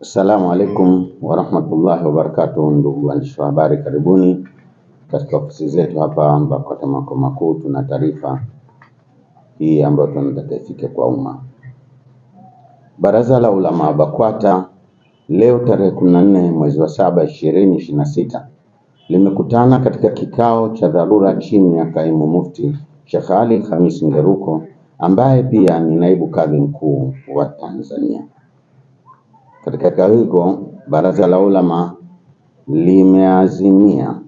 Assalamu alaikum warahmatullahi wabarakatuh. Ndugu waandishi wa habari, karibuni katika ofisi zetu hapa BAKWATA makao makuu. Tuna taarifa hii ambayo tunataka ifike kwa umma. Baraza la Ulama BAKWATA leo tarehe 14 mwezi wa 7 2026 limekutana katika kikao cha dharura chini ya Kaimu Mufti Sheikh Ali Khamis Ngeruko ambaye pia ni naibu kadhi mkuu wa Tanzania. Katika kikao hicho, Baraza la Ulama limeazimia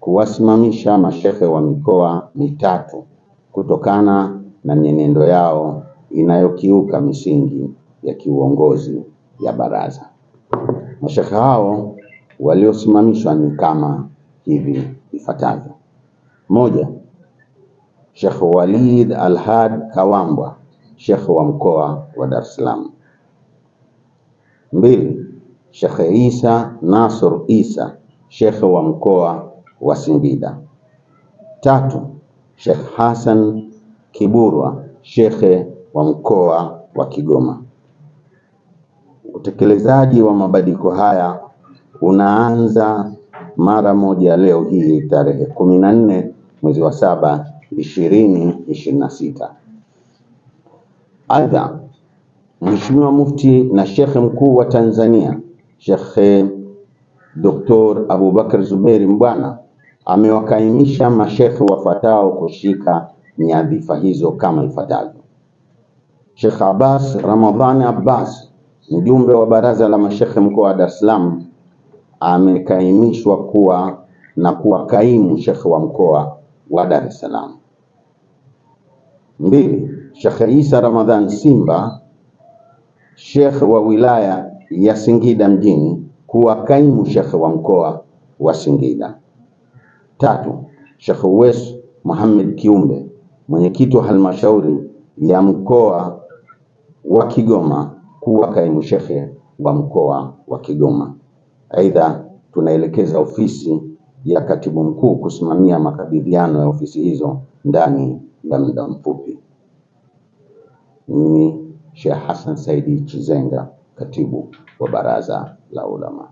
kuwasimamisha mashehe wa mikoa mitatu kutokana na mienendo yao inayokiuka misingi ya kiuongozi ya baraza. Mashehe hao waliosimamishwa ni kama hivi ifuatavyo: moja, Sheikh Walid Al-Had Kawambwa, Sheikh wa mkoa wa Dar es Salaam. Mbili, Sheikh Isa Nasr Isa, Sheikh wa mkoa wa Singida. Tatu, Sheikh Hassan Kiburwa, Sheikh wa mkoa wa Kigoma. Utekelezaji wa mabadiliko haya unaanza mara moja leo hii tarehe 14 mwezi wa 7 2026. Aidha, Mheshimiwa Mufti na Sheikh mkuu wa Tanzania Sheikh Dr. Abubakar Zuberi Mbwana amewakaimisha mashekhe wafuatao kushika nyadhifa hizo kama ifuatavyo: Sheikh Abbas Ramadhani Abbas, mjumbe wa baraza la mashekhe mkoa wa Dar es Salaam, amekaimishwa kuwa kaimu shekhe wa mkoa wa Dar es Salaam. Mbili, Sheikh Isa Ramadhan Simba, Sheikh wa wilaya ya Singida mjini, kuwa kaimu Sheikh wa mkoa wa Singida. Tatu, Sheikh Uwais Muhammad Kiumbe, mwenyekiti wa halmashauri ya mkoa wa Kigoma, kuwa kaimu Sheikh wa mkoa wa Kigoma. Aidha, tunaelekeza ofisi ya katibu mkuu kusimamia makabidhiano ya ofisi hizo ndani ya muda mfupi. Mimi Sheikh Hassan Saidi Chizenga, katibu wa Baraza la Ulama.